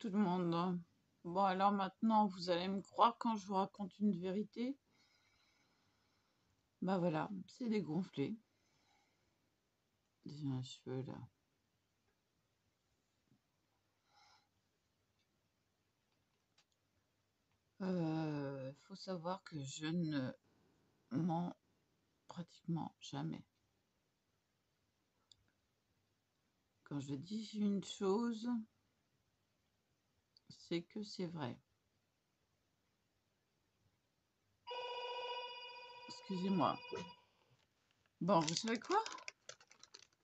tout le monde. Bon, alors maintenant, vous allez me croire quand je vous raconte une vérité. Bah voilà, c'est dégonflé. J'ai un cheveu là. Faut savoir que je ne mens pratiquement jamais. Quand je dis une chose, c'est que c'est vrai. Excusez-moi. Bon, vous savez quoi?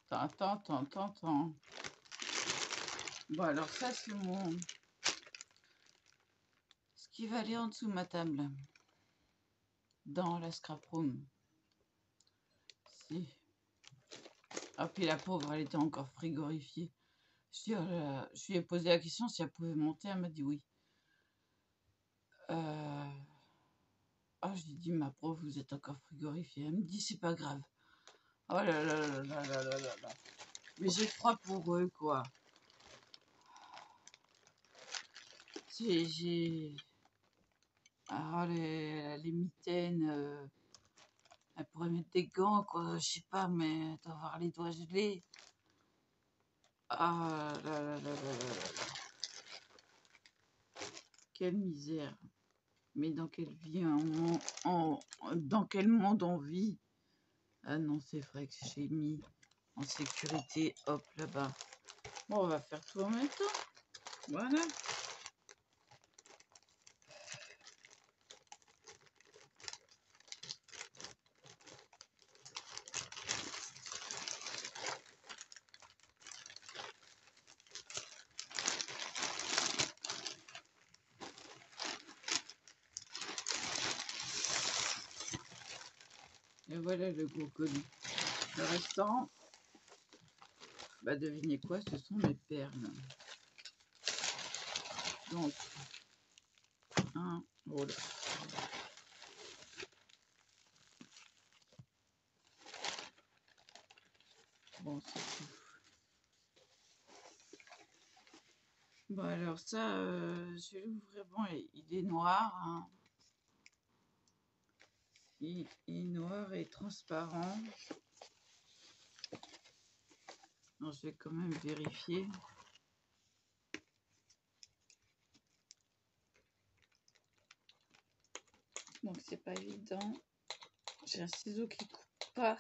Attends. Bon, alors ça, c'est mon... ce qui va aller en dessous de ma table. Dans la scrap room. Si. Ah, puis la pauvre, elle était encore frigorifiée. Je lui ai posé la question si elle pouvait monter. Elle m'a dit oui. Ah, je lui ai dit, ma pauvre, vous êtes encore frigorifiée. Elle me dit, c'est pas grave. Oh là là là là là là là là. Mais j'ai froid pour eux, quoi. J'ai... Ah, les mitaines... elle pourrait mettre des gants, quoi. Je sais pas, mais d'avoir les doigts gelés. Ah là là là là là là. Quelle misère. Mais dans quelle vie, dans quel monde on vit? Ah non, c'est vrai que j'ai mis en sécurité, hop, là-bas. Bon, on va faire tout en même temps. Voilà. Et voilà le gros colis. Le restant, bah devinez quoi, ce sont mes perles. Donc, oh là. Bon, c'est tout. Bon, alors ça, je vais l'ouvrir. Bon, il est noir. Hein. Il est noir et transparent. Alors, je vais quand même vérifier. Donc, c'est pas évident. J'ai un ciseau qui coupe pas.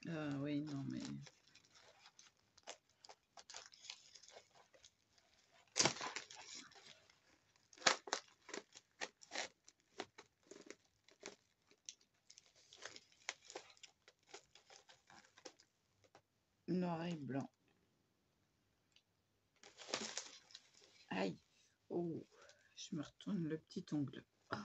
Ah oui, non, mais... noir et blanc. Aïe. Oh, je me retourne le petit ongle. Oh.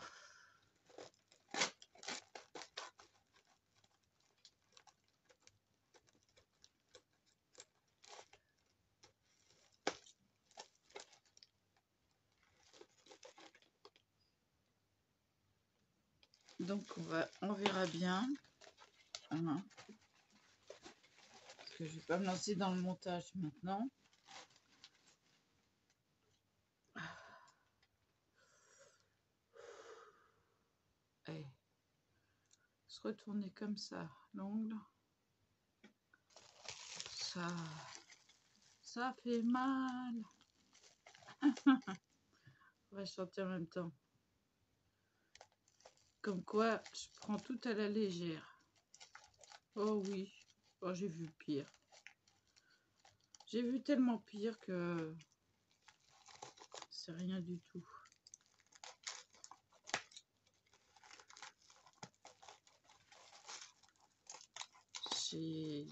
Donc on verra bien. Hein, parce que je vais pas me lancer dans le montage maintenant. Et se retourner comme ça, l'ongle. Ça fait mal. On va chanter en même temps. Comme quoi, je prends tout à la légère. Oh oui. Oh, j'ai vu pire. J'ai vu tellement pire que c'est rien du tout. J'ai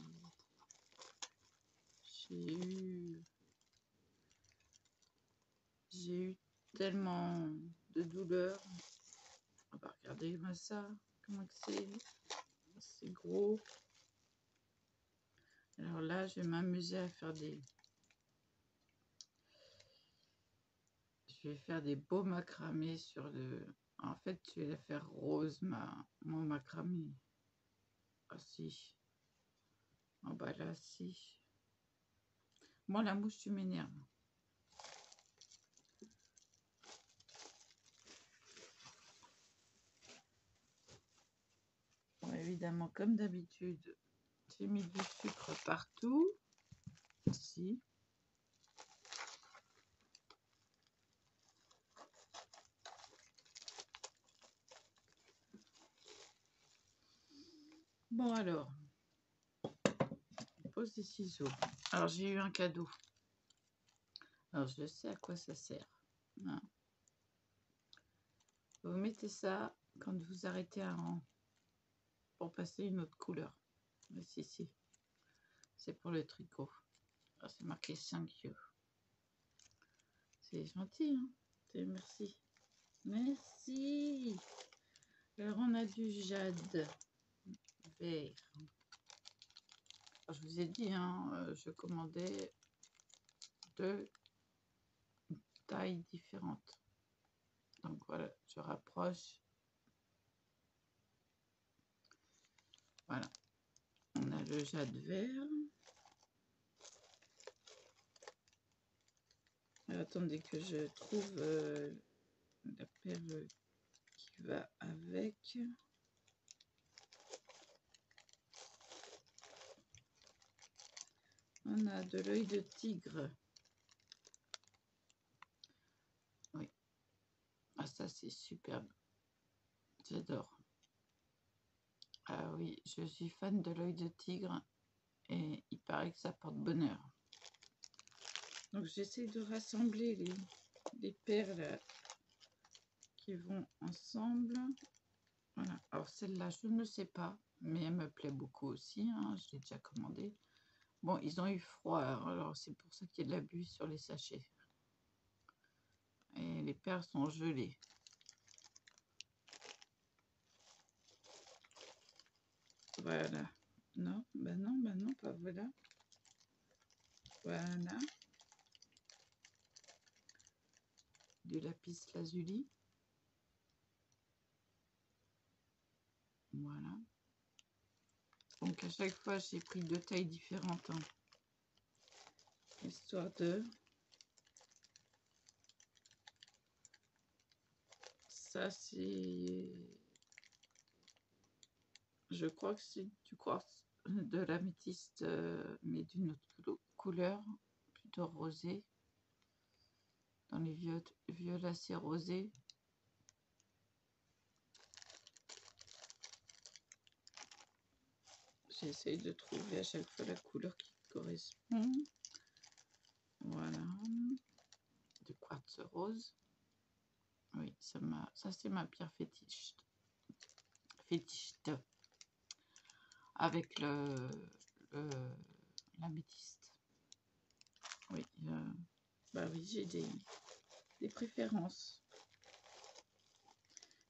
eu tellement de douleur. On va regarder ça. Comment que c'est gros. Alors là, je vais m'amuser à faire des... Je vais faire des beaux macramés sur le... En fait, je vais la faire rose, mon macramé. Ah si. Oh bah là, si. Bon, la mouche, tu m'énerves. Bon, évidemment, comme d'habitude, j'ai mis du sucre partout. Ici. Bon alors, on pose des ciseaux. Alors j'ai eu un cadeau. Alors je sais à quoi ça sert. Hein. Vous mettez ça quand vous arrêtez un rang pour passer une autre couleur. Si. C'est pour le tricot. C'est marqué 5 €. C'est gentil, hein. Merci. Merci. Alors on a du jade vert. Alors, je vous ai dit, hein, je commandais 2 tailles différentes. Donc voilà, je rapproche. Voilà. On a le jade vert. Alors, attendez que je trouve la perle qui va avec. On a de l'œil de tigre. Oui. Ah, ça, c'est superbe. J'adore. Ah oui, je suis fan de l'œil de tigre et il paraît que ça porte bonheur. Donc, j'essaie de rassembler les perles qui vont ensemble. Voilà. Alors, celle-là, je ne sais pas, mais elle me plaît beaucoup aussi. Hein, je l'ai déjà commandée. Bon, ils ont eu froid, alors c'est pour ça qu'il y a de la buée sur les sachets. Et les perles sont gelées. Voilà. Non, bah non, pas voilà. Voilà. Du lapis lazuli. Voilà. Donc à chaque fois, j'ai pris 2 tailles différentes. Hein, histoire de... Ça, c'est... Je crois que c'est du quartz de l'améthyste, mais d'une autre couleur, plutôt rosée. Dans les violacés rosés. J'essaye de trouver à chaque fois la couleur qui correspond. Voilà. Du quartz rose. Oui, ça c'est ma pierre fétiche. Avec l'améthyste. Oui, bah oui, j'ai des préférences.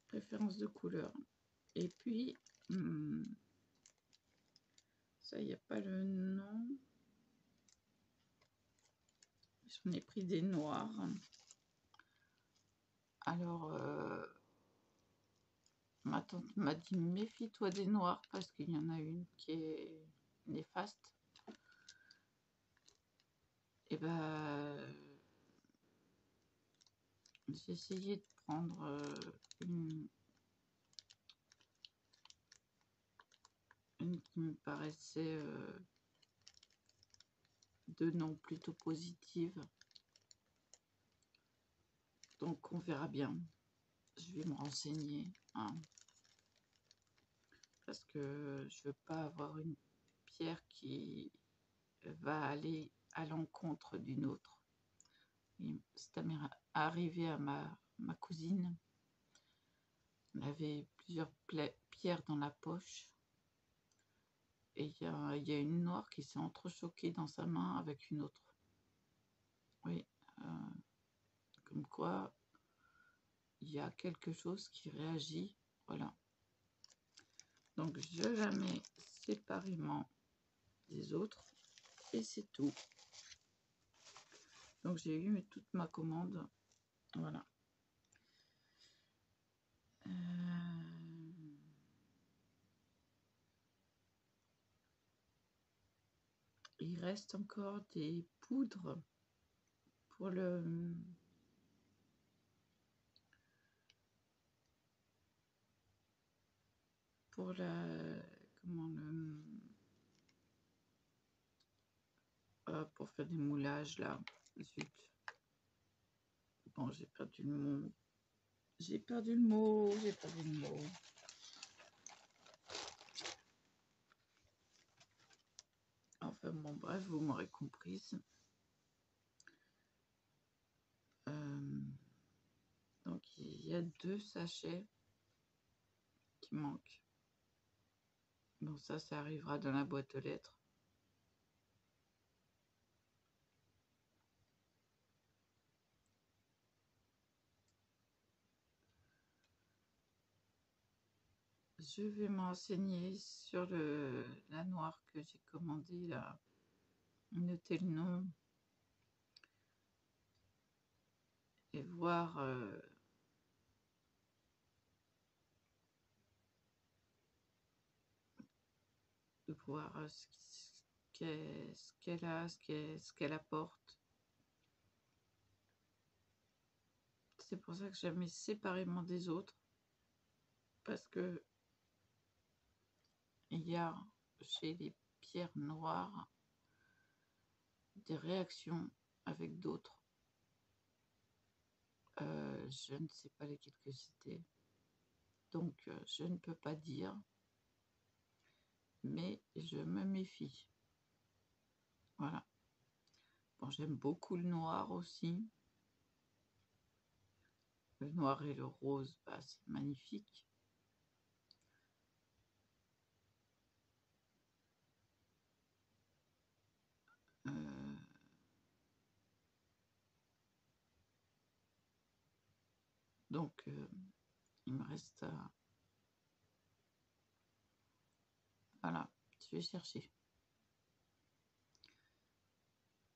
Préférences de couleur. Et puis, ça, il n'y a pas le nom. J'en ai pris des noirs. Alors, ma tante m'a dit, méfie-toi des noirs parce qu'il y en a une qui est néfaste. Et ben, j'ai essayé de prendre une qui me paraissait de nom plutôt positive. Donc on verra bien. Je vais me renseigner. Hein, parce que je veux pas avoir une pierre qui va aller à l'encontre d'une autre. C'est arrivé à ma cousine. Elle avait plusieurs pierres dans la poche. Et il y a une noire qui s'est entrechoquée dans sa main avec une autre. Oui. Comme quoi, il y a quelque chose qui réagit. Voilà. Donc, je la mets séparément des autres. Et c'est tout. Donc, j'ai eu toute ma commande Voilà. Il reste encore des poudres pour le... Pour la... Comment le... pour faire des moulages, là. Zut. Bon, j'ai perdu le mot. J'ai perdu le mot. Enfin, bon, bref, vous m'aurez comprise. Donc, il y a 2 sachets qui manquent. Bon, ça arrivera dans la boîte aux lettres. Je vais m'enseigner sur la noire que j'ai commandée là. Noter le nom et voir ce qu'elle a, ce qu'elle apporte. C'est pour ça que je la mets séparément des autres, parce que il y a chez les pierres noires des réactions avec d'autres. Je ne sais pas lesquelles que c'était, donc je ne peux pas dire, mais je me méfie. Voilà. Bon, j'aime beaucoup le noir aussi. Le noir et le rose, bah, c'est magnifique. Donc, il me reste... voilà, je vais chercher.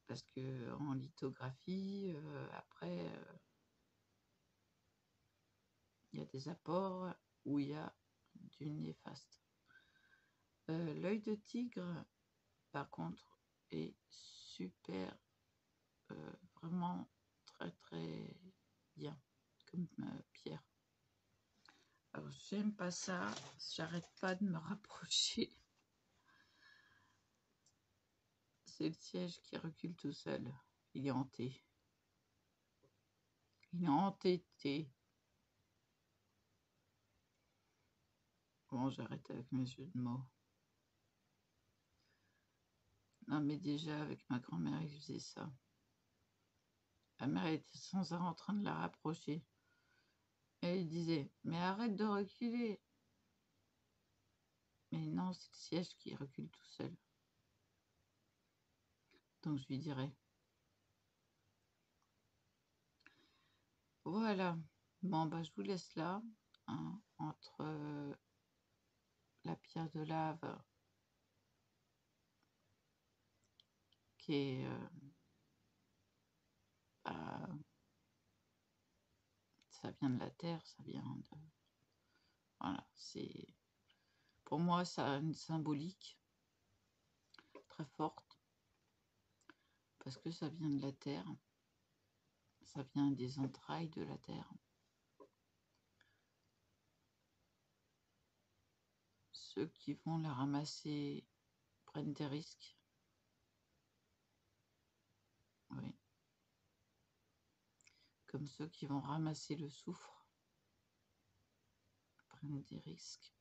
Parce que en lithographie, après, il y a des apports où il y a du néfaste. L'œil de tigre, par contre, est super, vraiment très très bien comme pierre. Alors, j'aime pas ça, j'arrête pas de me rapprocher. C'est le siège qui recule tout seul. Il est hanté. Il est entêté. Bon, j'arrête avec mes jeux de mots. Non, mais déjà, avec ma grand-mère, il faisait ça. Ma mère était sans arrêt en train de la rapprocher. Et il disait, mais arrête de reculer. Mais non, c'est le siège qui recule tout seul. Donc, je lui dirais. Voilà. Bon, bah, je vous laisse là. Hein, entre la pierre de lave qui est... ça vient de la terre, ça vient de... Voilà, c'est... Pour moi, ça a une symbolique très forte. Parce que ça vient de la terre. Ça vient des entrailles de la terre. Ceux qui vont la ramasser prennent des risques. Oui. Comme ceux qui vont ramasser le soufre prennent des risques.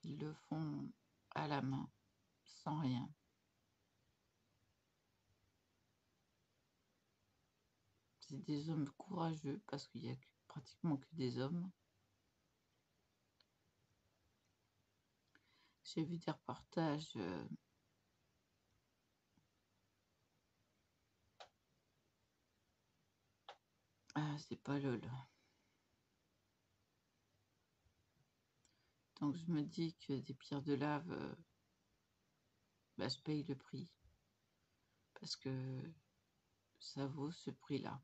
Ils le font à la main, sans rien. C'est des hommes courageux parce qu'il n'y a pratiquement que des hommes. J'ai vu des reportages ah, c'est pas lol. Donc je me dis que des pierres de lave, bah, je paye le prix. Parce que ça vaut ce prix-là.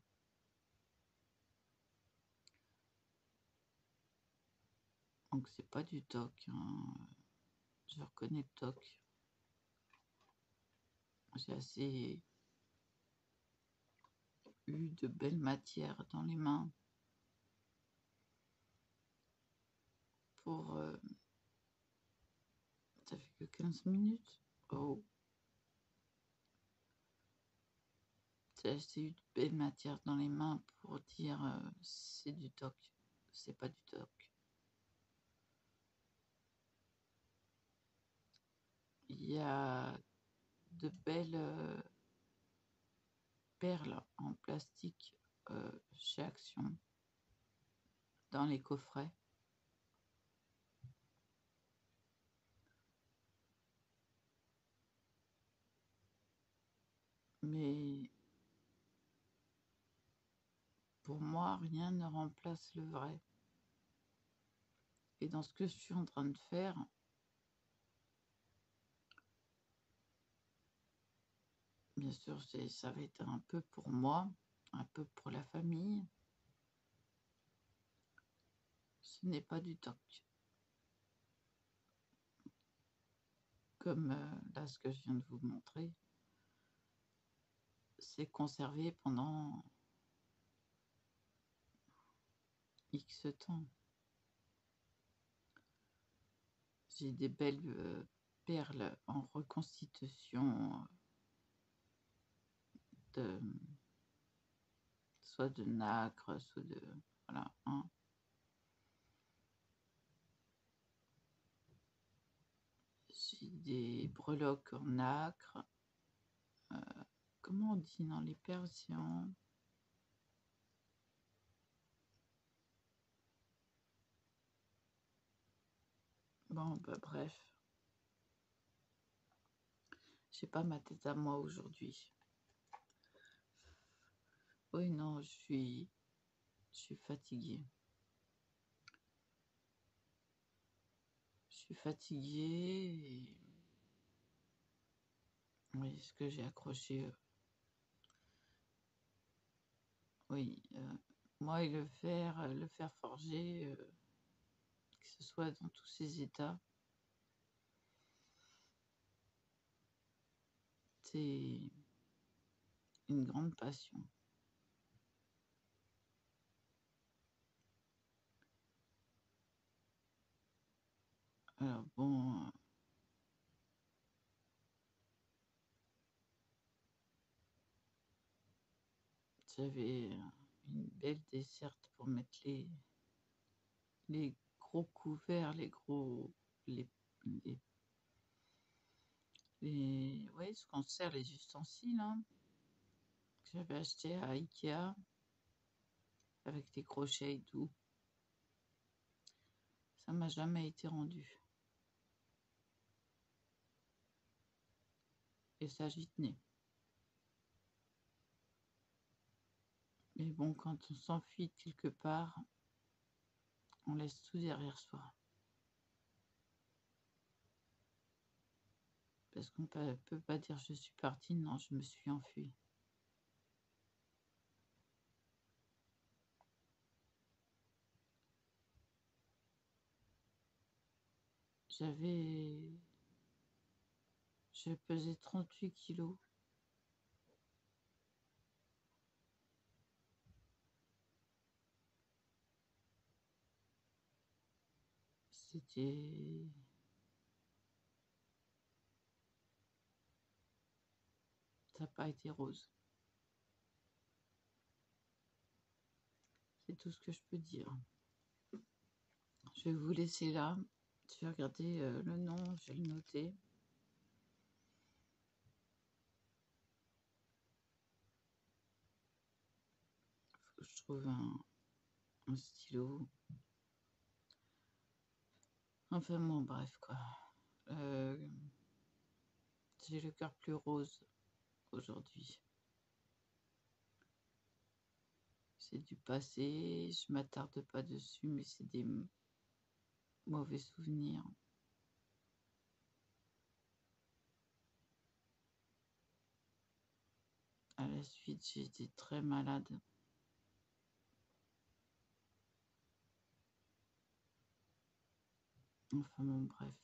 Donc c'est pas du toc, hein. Je reconnais le toc. J'ai assez eu de belles matières dans les mains pour... ça fait que 15 minutes. Oh. J'ai assez eu de belles matières dans les mains pour dire c'est du toc. C'est pas du toc. Il y a de belles perles en plastique chez Action dans les coffrets. Mais pour moi, rien ne remplace le vrai. Et dans ce que je suis en train de faire, bien sûr, ça va être un peu pour moi, un peu pour la famille. Ce n'est pas du toc. Comme là, ce que je viens de vous montrer, c'est conservé pendant X temps. J'ai des belles perles en reconstitution de soit de nacre, soit de voilà. Hein. J'ai des breloques en nacre. Comment on dit dans les perles, c'est en... Bon, bah bref. J'ai pas ma tête à moi aujourd'hui. Oui, non, je suis fatiguée. Je suis fatiguée et... Oui, ce que j'ai accroché... Oui, moi et le fer forgé, que ce soit dans tous ses états, c'est une grande passion. Alors bon, j'avais une belle desserte pour mettre les gros couverts, les gros... Oui, ce qu'on sert, les ustensiles, hein, que j'avais acheté à Ikea, avec des crochets et tout. Ça m'a jamais été rendu. Et ça, j'y tenais. Mais bon, quand on s'enfuit quelque part, on laisse tout derrière soi. Parce qu'on peut pas dire je suis partie, non, je me suis enfuie. Je pesais 38 kilos. C'était... Ça n'a pas été rose. C'est tout ce que je peux dire. Je vais vous laisser là. Je vais regarder le nom, je vais le noter. Faut que je trouve un stylo. Enfin bon, bref quoi. J'ai le cœur plus rose aujourd'hui. C'est du passé, je m'attarde pas dessus, mais c'est des mauvais souvenirs. À la suite, j'ai été très malade. Enfin bon, bref.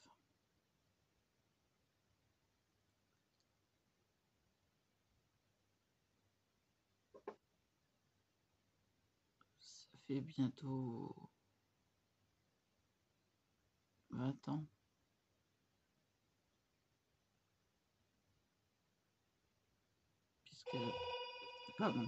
Ça fait bientôt 20 ans. Puisque... Pardon.